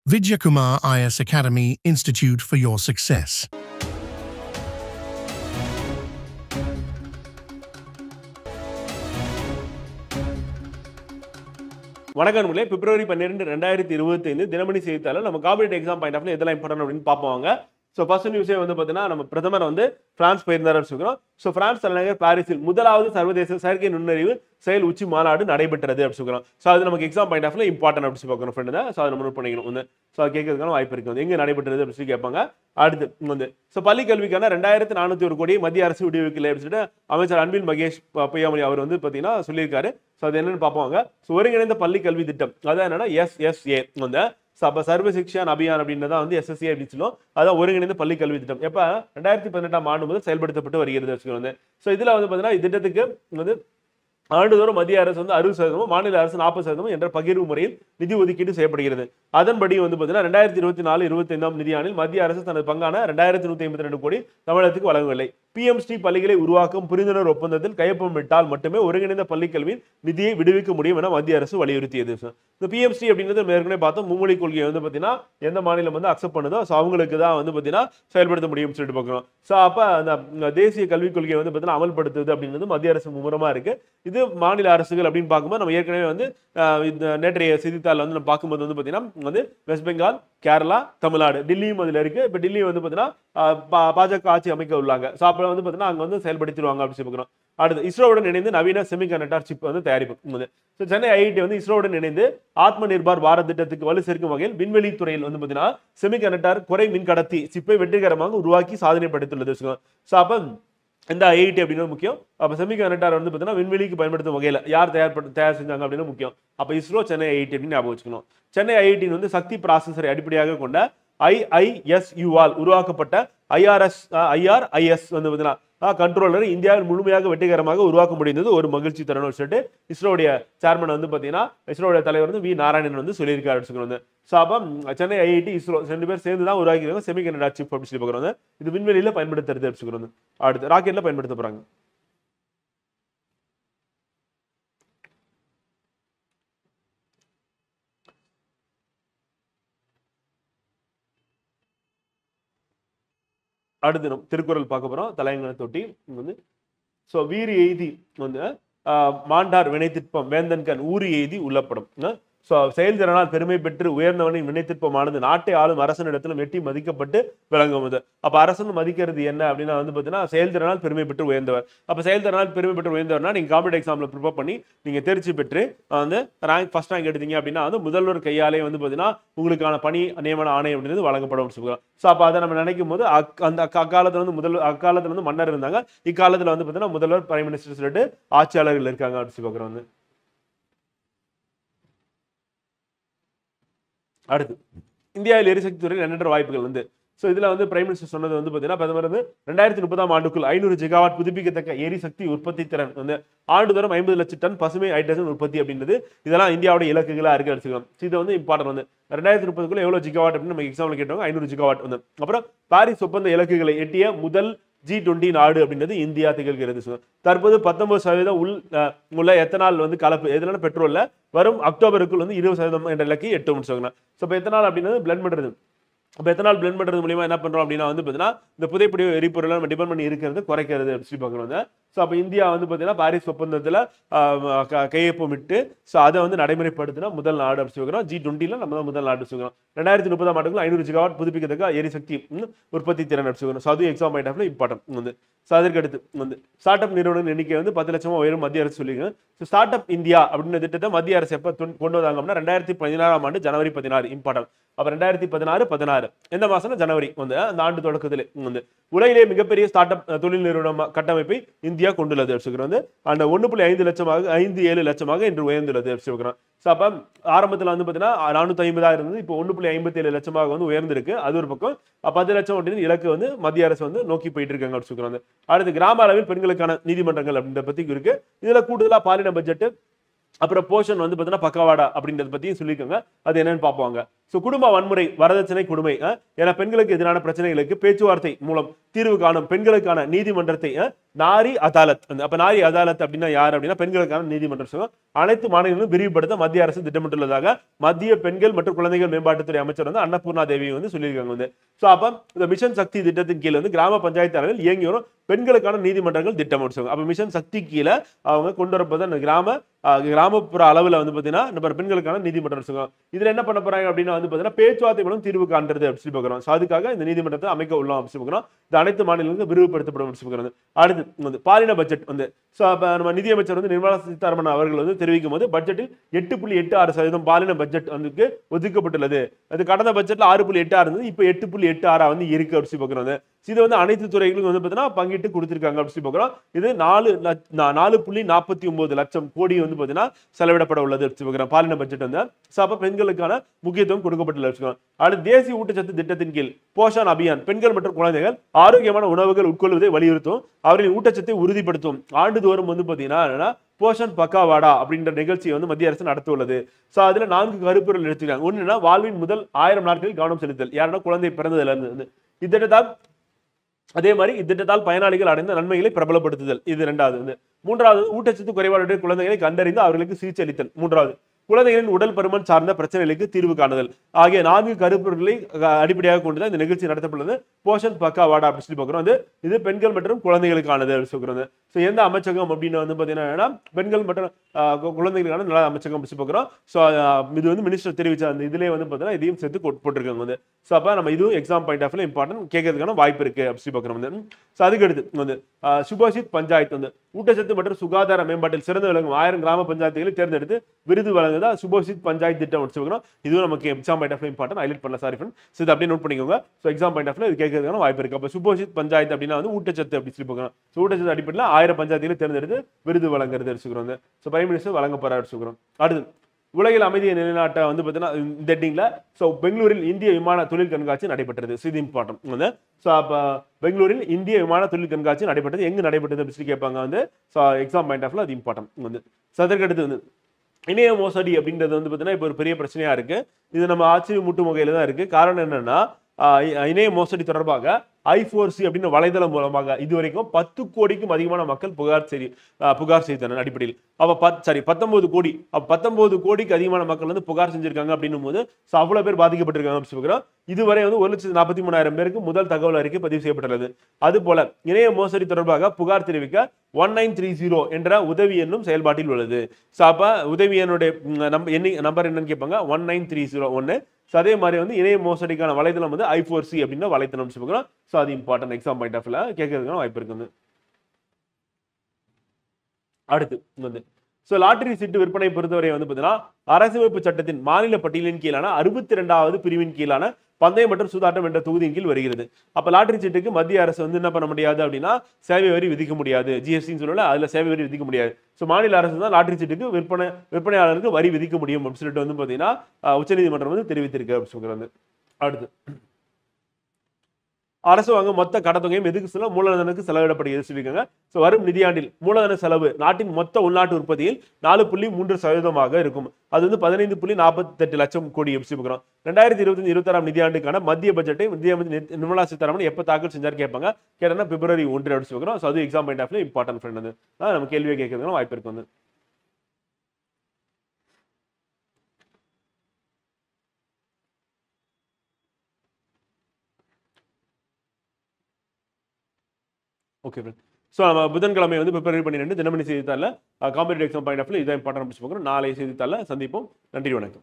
Vidyakumar IS Academy Institute for your success. வணக்கம் நண்பர்களே, பிப்ரவரி 12, 2025 தினமணி செய்தித்தாள நம்ம காம்படிட்டிவ் எக்ஸாம் பாயிண்ட் ஆஃப் எதெல்லாம் இம்பார்ட்டன்ட் அப்படின்னு பார்ப்போங்க. ஸோ ஃபர்ஸ்ட் நியூஸே வந்து பார்த்தீங்கன்னா நம்ம பிரதமர் வந்து பிரான்ஸ் போயிருந்தாருன்னு சொல்கிறோம். ஸோ பிரான்ஸ் தலைநகர் பாரிஸில் முதலாவது சர்வதேச செயற்கை நுண்ணறிவு செயல் உச்சி மாநாடு நடைபெற்றது அப்படின்னு சொல்கிறோம். ஸோ அது நமக்கு எக்ஸாம் பாயிண்ட் ஆஃப்ல இம்பார்ட்டன் அப்படின்னு சொல்லி பார்க்கணும் ஃப்ரெண்டு தான். ஸோ அதை நம்ம நோட் பண்ணிக்கணும் வந்து. ஸோ அது கேட்கறதுக்கான வாய்ப்பு இருக்குது வந்து எங்கே நடைபெற்றது அப்படின்னு சொல்லி கேட்பாங்க. அடுத்து வந்து ஸோ பள்ளி கல்விக்கான 2401 கோடி மத்திய அரசு விடுவிக்கலை அப்படின்னு சொல்லிட்டு அமைச்சர் அன்பில் மகேஷ் பொய்யாமொழி அவர் வந்து பார்த்தீங்கன்னா சொல்லியிருக்காரு. ஸோ அது என்னன்னு பார்ப்பாங்க. ஸோ ஒருங்கிணைந்த பள்ளி கல்வி திட்டம் அதான் என்னன்னா SSA வந்து சர்வ சிக்ஷா அபியான் அப்படின்றத வந்து SSA அப்படின்னு சொல்லுவோம். அதான் ஒருங்கிணைந்த பள்ளி கல்வி திட்டம் எப்ப 2018ஆம் ஆண்டு முதல் செயல்படுத்தப்பட்டு வருகிறது வந்து. ஸோ இதுல வந்து பாத்தீங்கன்னா திட்டத்துக்கு வந்து ஆண்டுதோறும் மத்திய அரசு வந்து 60%, மாநில அரசு 40% என்ற பகிர்வு முறையில் நிதி ஒதுக்கீடு செய்யப்படுகிறது. அதன்படி வந்து பாத்தீங்கன்னா 2024-25ஆம் நிதியாண்டில் மத்திய அரசு தனது பங்கான 2152 கோடி தமிழகத்துக்கு வழங்கவில்லை. PMST பள்ளிகளை உருவாக்கும் புரிந்துணர்வு ஒப்பந்தத்தில் கையொப்பமிட்டால் மட்டுமே ஒருங்கிணைந்த பள்ளிக்கல்வியின் நிதியை விடுவிக்க முடியும் என மத்திய அரசு வலியுறுத்தியது. இந்த PMST அப்படின்றது ஏற்கனவே பார்த்தோம். மும்மொழி கொள்கையை வந்து பாத்தீங்கன்னா எந்த மாநிலம் வந்து அக்செப்ட் பண்ணுதோ ஸோ அவங்களுக்கு தான் வந்து பாத்தீங்கன்னா செயல்படுத்த முடியும்னு சொல்லிட்டு பார்க்கணும். ஸோ அப்ப அந்த தேசிய கல்விக் கொள்கையை வந்து பாத்தீங்கன்னா அமல்படுத்துவது அப்படின்றது மத்திய அரசு மும்முரமா இருக்கு. இது மாநில அரசுகள் அப்படின்னு பார்க்கும்போது நம்ம ஏற்கனவே வந்து நேற்றைய செய்தித்தாள் வந்து நம்ம பார்க்கும்போது வந்து பாத்தீங்கன்னா வந்து வெஸ்ட் பெங்கால், கேரளா, தமிழ்நாடு, டெல்லியும் அதுல இருக்கு. இப்ப டெல்லி வந்து பாத்தீங்கன்னா பாஜக ஆட்சி அமைக்க உள்ளாங்க. ஸோ அப்ப வந்து பாத்தீங்கன்னா அங்க வந்து செயல்படுத்திடுவாங்க அப்படின்னு சொல்லி பார்க்கிறோம். அடுத்து இஸ்ரோவுடன் இணைந்து நவீன செமிகண்டக்டர் சிப் வந்து தயாரிப்பு. ஸோ சென்னை IIT வந்து இஸ்ரோவுடன் இணைந்து ஆத்ம நிர்பார் பாரத் திட்டத்துக்கு வலு சேர்க்கும் வகையில் விண்வெளி துறையில் வந்து பாத்தீங்கன்னா செமிகண்டக்டர் குறை மின் கடத்தி சிப்பை வெற்றிகரமாக உருவாக்கி சாதனை படைத்துள்ளது. ஸோ அப்ப இந்த IIT அப்படின்னு முக்கியம். அப்ப செமிகண்டக்டர் வந்து பாத்தீங்கன்னா விண்வெளிக்கு பயன்படுத்தும் வகையில யார் தயார் செஞ்சாங்க அப்படின்னு முக்கியம். அப்ப இஸ்ரோ, சென்னை IIT அப்படின்னு ஞாபகம் வச்சுக்கணும். சென்னை IIT வந்து சக்தி ப்ராசஸரை அடிப்படையாக கொண்ட IISU ஆல் உருவாக்கப்பட்ட IRIS வந்து பாத்தீங்கன்னா கண்ட்ரோலர் இந்தியாவில் முழுமையாக வெற்றிகரமாக உருவாக்க முடிந்தது ஒரு மகிழ்ச்சி தரணும் சொல்லிட்டு இஸ்ரோடைய சேர்மன் வந்து பாத்தீங்கன்னா இஸ்ரோடைய தலைவர் வந்து V நாராயணன் வந்து சொல்லியிருக்காரு. ஸோ அப்போ சென்னை IIT, இஸ்ரோ 2 பேர் சேர்ந்து தான் உருவாக்கிருக்காங்க செமிகண்டக்டர் சிப் அப்படின்னு சொல்லி பார்க்குறோம். இது விண்வெளியில பயன்படுத்துறது அப்படின்னு. அடுத்து ராக்கெட்ல பயன்படுத்த போறாங்க. அடுத்து நம்ம திருக்குறள் பார்க்க போறோம். தலையங்கனை தொட்டி வந்து ஸோ வீறு எய்தி வந்து மாண்டார் வினைத்திற்பம் வேந்தன்கண் ஊறு எய்தி உள்ளப்படும். ஸோ செயல்திறனால் பெருமை பெற்று உயர்ந்தவனின் வினைத்திற்பமானது நாட்டை ஆளும் அரசனிடத்திலும் வெட்டி மதிக்கப்பட்டு விளங்கும். அப்ப அரசன் மதிக்கிறது என்ன அப்படின்னா வந்து பாத்தீங்கன்னா செயல்திறனால் பெருமை பெற்று உயர்ந்தவர். அப்ப செயல்திறனால் பெருமை பெற்று உயர்ந்தவர்னா நீங்க காம்படிட்டிவ் எக்ஸாம்ல ப்ரிப்பேர் பண்ணி நீங்க தேர்ச்சி பெற்று வந்து ஃபர்ஸ்ட் ரேங்க் எடுத்தீங்க அப்படின்னா வந்து முதல்வர் கையாலே வந்து பாத்தீங்கன்னா உங்களுக்கான பணி நியமன ஆணை அப்படின்றது வழங்கப்படும் சொல்லுவாங்க. ஸோ அப்ப அதை நம்ம நினைக்கும் போது அந்த அக்காலத்துல வந்து அக்காலத்துல வந்து மன்னர் இருந்தாங்க. இக்காலத்துல வந்து பாத்தீங்கன்னா முதல்வர், பிரைம் மினிஸ்டர் சொல்லிட்டு ஆட்சியாளர்கள் இருக்காங்க அப்படின்னு பார்க்குறோம் வந்து. அடுத்து இந்தியாவில் எரிசக்தி துறையில் எண்ணற்ற வாய்ப்புகள் வந்து ஸோ இதுல வந்து பிரைம் மினிஸ்டர் சொன்னது வந்து பாத்தீங்கன்னா பிரதமர் வந்து 2030ஆம் ஆண்டுக்குள் 500 ஜிகாவாட் புதுப்பிக்கத்தக்க எரிசக்தி உற்பத்தி திறன் வந்து ஆண்டுதோறும் 50 லட்சம் டன் பசுமை ஹைட்ரஜன் உற்பத்தி அப்படின்றது இதெல்லாம் இந்தியாவோட இலக்குகளா இருக்கு எடுத்துக்கலாம். இது வந்து இம்பார்ட்டன் வந்து 2030க்குள்ள எவ்வளவு ஜிகாவாட் அப்படின்னு நம்ம எக்ஸாம்ல கேட்டவங்க 500 ஜிகாவாட் வந்து. அப்புறம் பாரிஸ் ஒப்பந்த இலக்குகளை எட்டிய முதல் G20 நாடு அப்படின்றது இந்தியா திகழ்கிறது. தற்போது 19% உள்ள எத்தனால் வந்து கலப்பு எதனால பெட்ரோல்ல வரும் அக்டோபருக்குள் வந்து 20% என்ற இலக்கை எட்டும் சொல்லுங்க. ஸோ இப்போ எத்தனால் அப்படின்றது பிளண்ட் பண்றது. அப்ப எத்தனால் பிளண்ட் பண்றது மூலமா என்ன பண்றோம் அப்படின்னா வந்து பாத்தீங்கன்னா இந்த புதைப்படி எரிபொருளை நம்ம டிபெண்ட் பண்ணி இருக்கிறது குறைக்கிறது அப்படின்னு பார்க்குறோம். ஸோ அப்போ இந்தியா வந்து பாத்தீங்கன்னா பாரிஸ் ஒப்பந்தத்துல கையொப்பமிட்டு ஸோ அதை வந்து நடைமுறைப்படுத்தினா முதல் நாடு அப்படின்னு சொல்கிறோம். G20ல நம்ம தான் முதல் நாடு சொல்கிறோம். 2030ஆம் ஆண்டுக்குள்ள 500 ஜிகாவாட் புதுப்பிக்கத்தக்க எரிசக்தி உற்பத்தி திறன் அப்படின்னு சொல்கிறோம். ஸோ அது எக்ஸாம் பாயிண்ட் ஆஃப்ல இம்பார்ட்டன் வந்து. ஸோ அதற்கு அடுத்து வந்து ஸ்டார்ட் அப் நிறுவனம் எண்ணிக்கை வந்து 10 லட்சமா உயரும் மத்திய அரசு சொல்லியிருக்காங்க. ஸோ ஸ்டார்ட் அப் இந்தியா அப்படின்ற திட்டத்தை மத்திய அரசு எப்போ கொண்டு வந்தாங்க அப்படின்னா 2016ஆம் ஆண்டு ஜனவரி 16 இம்பார்ட்டன். அப்ப 2016 எந்த மாசம்? ஜனவரி வந்து அந்த ஆண்டு தொடக்கத்திலே வந்து உலகிலே மிகப்பெரிய ஸ்டார்ட் அப் தொழில் நிறுவன கட்டமைப்பை இந்தியா கொண்டுள்ளது வந்து அந்த 1.5 லட்சமாக 57 லட்சமாக இன்று உயர்ந்துள்ளது சொல்கிறோம். ஸோ அப்ப ஆரம்பத்தில் வந்து பாத்தீங்கன்னா 450,000 இருந்தது, இப்போ 1.57 லட்சமாக வந்து உயர்ந்திருக்கு. அது ஒரு பக்கம் 10 லட்சம் அப்படின்னு இலக்கு வந்து மத்திய அரசு வந்து நோக்கி போயிட்டு இருக்காங்க அப்படின்னு சொல்கிறாங்க. அடுத்து கிராம அளவில் பெண்களுக்கான நீதிமன்றங்கள் அப்படின்ற பத்தி இருக்கு. இதுல கூடுதலா பாலின பட்ஜெட் அப்புறம் போஷன் வந்து பாத்தீங்கன்னா பக்கவாடா அப்படின்றத பத்தியும் சொல்லியிருக்காங்க. அது என்னன்னு பார்ப்பாங்க. ஸோ குடும்ப வன்முறை, வரதட்சணை, கொடுமை என பெண்களுக்கு எதிரான பிரச்சனைகளுக்கு பேச்சுவார்த்தை மூலம் தீர்வு காணும் பெண்களுக்கான நீதிமன்றத்தை நாரி அதாலத். அப்ப நாரி அதாலத் அப்படின்னா யார் அப்படின்னா பெண்களுக்கான நீதிமன்றம். அனைத்து மாநிலங்களும் விரிவுபடுத்த மத்திய அரசு திட்டமிட்டுள்ளதாக மத்திய பெண்கள் மற்றும் குழந்தைகள் மேம்பாட்டுத்துறை அமைச்சர் அன்னபூர்ணா தேவி சொல்லியிருக்காங்க. சோ அப்ப இந்த மிஷன் சக்தி திட்டத்தின் கீழ் கிராம பஞ்சாயத்து அளவில் இயங்கி வரும் பெண்களுக்கான நீதிமன்றங்கள் திட்டம். அப்ப மிஷன் சக்தி கீழே அவங்க கொண்டு வரப்போது அந்த கிராமப்புற அளவில் பாத்தீங்கன்னா நம்ம பெண்களுக்கான நீதிமன்றம். இதுல என்ன பண்ண போறாங்க அப்படின்னா பாத்தீங்கன்னா பேச்சுவார்த்தை மூலம் தீர்வு காண்றது அப்படின்னு பார்க்கிறோம். அதுக்காக இந்த நீதிமன்றத்தை அமைக்க உள்ளோம் அப்படின்னு பார்க்கிறோம். இது அனைத்து மாநிலங்களுக்கும் விரிவுபடுத்தப்படும் அப்படின்னு பார்க்கிறோம். அடுத்து பாலின பட்ஜெட் நம்ம நிதியமைச்சர் நிர்மலா சீதாராமன் அவர்கள் தெரிவிக்கும் போது பட்ஜெட்டில் 8.86% பாலின பட்ஜெட் ஒதுக்கப்பட்டுள்ளது. அது கடந்த பட்ஜெட்ல 6.86 இருந்தது, இப்ப 8.86 இருக்கு அப்படின்னு பார்க்கிறோம். இது அனைத்து துறைகளுக்கும் பாத்தீங்கன்னா பங்கிட்டு கொடுத்திருக்காங்க அப்படின்னு பார்க்கிறோம். இது 4.49 லட்சம் கோடி பாத்தீங்கன்னா செலவிடப்பட உள்ளது அப்படின்னு பாலின பட்ஜெட் அப்ப பெண்களுக்கான முக்கியத்துவம் கொடுக்கப்பட்டுள்ளது. அடுத்து தேசிய ஊட்டச்சத்து திட்டத்தின் கீழ் போஷான் அபியான் பெண்கள் மற்றும் குழந்தைகள் ஆரோக்கியமான உணவுகள் உட்கொள்வதை வலியுறுத்தும், அவர்களின் ஊட்டச்சத்தை உறுதிப்படுத்தும். ஆண்டுதோறும் பாத்தீங்கன்னா போஷன் பக்காவாடா அப்படின்ற நிகழ்ச்சியை மத்திய அரசு நடத்த உள்ளது. அதுல 4 கருப்பொருள் எடுத்துக்கிறாங்க. ஒண்ணுன்னா வாழ்வின் முதல் 1000 நாட்களில் கவனம் செலுத்தல், யாருன்னா குழந்தை பிறந்ததுல இருந்து. இத்திட்டத்தால் அதே மாதிரி இத்திட்டத்தால் பயனாளிகள் அடைந்த நன்மைகளை பிரபலப்படுத்துதல், இது 2வது. 3வது ஊட்டச்சத்து குறைபாடுடைய குழந்தைகளை கண்டறிந்து அவர்களுக்கு சிகிச்சை அளித்தல். 3வது குழந்தைகளின் உடல் பருமன் சார்ந்த பிரச்சனைகளுக்கு தீர்வு காணுதல் ஆகிய 4 கருப்பொருள்களை அடிப்படையாக கொண்டுதான் இந்த நிகழ்ச்சி நடத்தப்படுது. போஷன் பக்காவாடா அப்படின்னு சொல்லி பார்க்கிறோம். இது பெண்கள் மற்றும் குழந்தைகளுக்கானது சொல்றது. எந்த அமைச்சகம் அப்படின்னு பாத்தீங்கன்னா பெண்கள் மற்றும் குழந்தைகளுக்கான நல அமைச்சகம் அப்படின்னு பார்க்கிறோம். இது மினிஸ்டர் தெரிவிச்ச அந்த இதுலயே பாத்தீங்கன்னா இதையும் சேர்த்து போட்டிருக்காங்க. அப்ப நம்ம இதுவும் எக்ஸாம் பாயிண்ட் ஆஃப் இம்பார்ட்டன்ட் கேட்கறதுக்கான வாய்ப்பு இருக்கு அப்படின்னு பார்க்கிறோம். அதுக்கு அடுத்து சுபாஷித் பஞ்சாயத்து ஊட்டச்சத்து மற்றும் சுகாதார மேம்பாட்டில் சிறந்து விளங்கும் 1000 கிராம பஞ்சாயத்துகளை தேர்ந்தெடுத்து விருது வழங்குதா சுபாஷித் பஞ்சாயத்து திட்டம் வச்சுக்கிறோம். இதுவும் நமக்கு exam point of important highlight பண்ணல. சாரி ஃப்ரெண்ட், இது அப்படியே நோட் பண்ணிக்கோங்க. எக்ஸாம் பாயிண்ட் ஆஃப் இது கேட்கறதுக்கான வாய்ப்பு இருக்கு. அப்ப சுபாஷித் பஞ்சாயத்து அப்படின்னா ஊட்டச்சத்து அப்படி சொல்லி பார்க்கணும். ஊட்டச்சத்து அடிப்படையில் 1000 பஞ்சாயத்துகளை தேர்ந்தெடுத்து விருது வழங்குறது வச்சுக்கிறோம். பிரைம் மினிஸ்டர் வழங்க போறாரு வச்சுக்கிறோம். அடுத்து உலகில் அமைதியை நிலைநாட்ட பாத்தீங்கன்னா இந்த ஹெட்டிங்ல பெங்களூரில் இந்திய விமான தொழில் கண்காட்சி நடைபெற்றது. இது இம்பார்ட்டன்ட். அப்ப பெங்களூரில் இந்திய விமான தொழில் கண்காட்சி நடைபெற்றது. எங்க நடைபெற்றது அப்படின்னு கேட்பாங்க. எக்ஸாம் பாயிண்ட் ஆஃப்ல அது இம்பார்ட்டன்ட். அதற்கு அடுத்து இணைய மோசடி அப்படின்றது பாத்தீங்கன்னா இப்ப ஒரு பெரிய பிரச்சனையா இருக்கு. இது நம்ம ஆச்சரியமூட்டும் வகையில தான் இருக்கு. காரணம் என்னன்னா இணைய மோசடி தொடர்பாக I4C அப்படின்னு வலைதளம் மூலமாக இதுவரைக்கும் 10 கோடிக்கும் அதிகமான மக்கள் புகார் செய்தனர் அடிப்படையில். அப்ப 19 கோடி 19 கோடிக்கு அதிகமான மக்கள் புகார் செஞ்சிருக்காங்க அப்படின்னும் போது அவ்வளவு பேர் பாதிக்கப்பட்டிருக்காங்க. இதுவரை 1,43,000 பேருக்கு முதல் தகவல் அறிக்கை பதிவு செய்யப்பட்டுள்ளது. அது போல இணைய மோசடி தொடர்பாக புகார் தெரிவிக்க 1930 என்ற உதவி எண்ணும் செயல்பாட்டில் உள்ளது. அப்ப உதவி எண்ணுடைய நம்பர் என்னன்னு கேட்பாங்க 19301. அதே மாதிரி இணைய மோசடிக்கான வலைதளம் I4C அப்படின்னா வலைத்தளம் சொல்லுகிறோம். அது இம்பார்ட்டன்ட் எக்ஸாம் பாயிண்ட் ஆஃப் கேட்கறதுக்கான வாய்ப்பு இருக்கு. அடுத்து லாட்டரி சீட்டு விற்பனை பொறுத்தவரை பாத்தீங்கன்னா அரசியலமைப்பு சட்டத்தின் மாநில பட்டியலின் கீழான 62வது பிரிவின் கீழான பந்தயம் மற்றும் சூதாட்டம் என்ற தொகுதியின் கீழ் வருகிறது. அப்ப லாட்டரி சீட்டுக்கு மத்திய அரசு என்ன பண்ண முடியாது அப்படின்னா சேவை வரி விதிக்க முடியாது. ஜிஎஸ்டின்னு சொல்லல, அதுல சேவை வரி விதிக்க முடியாது. மாநில அரசு தான் லாட்டரி சீட்டுக்கு விற்பனையாளருக்கு வரி விதிக்க முடியும் அப்படின்னு சொல்லிட்டு பாத்தீங்கன்னா உச்சநீதிமன்றம் தெரிவித்திருக்கு அப்படின்னு சொல்றது. அடுத்து அரசு வாங்க மொத்த கடத்தொகையும் எதுக்கு மூலதனத்துக்கு செலவிடப்படுகிறது சொல்லியிருக்காங்க. வரும் நிதியாண்டில் மூலதன செலவு நாட்டின் மொத்த உள்நாட்டு உற்பத்தியில் 4.3% இருக்கும். அது 15.48 லட்சம் கோடி பார்க்கிறோம். 2025-26 நிதியாண்டுக்கான மத்திய பட்ஜெட்டை நிதியமைச்சர் நிர்மலா சீதாராமன் எப்ப தாக்கல் செஞ்சார் கேட்பாங்க. கேட்டா பிப்ரவரி 1 அப்படின்னு சொல்கிறோம். அது exam point of important friend. நம்ம கேள்வியை கேட்கறதுக்கு வாய்ப்பு இருக்கு. Okay friend. நம்ம புதன்கிழமை பிப்ரவரி 12 தினமணி செய்தித்தாளில் காம்படிட்டிவ் எக்ஸாம் பாயிண்ட் ஆஃப் இதான் இம்பார்ட்டன்ட் பார்க்கிறோம். நாளை செய்தித்தாளில் சந்திப்போம். நன்றி, வணக்கம்.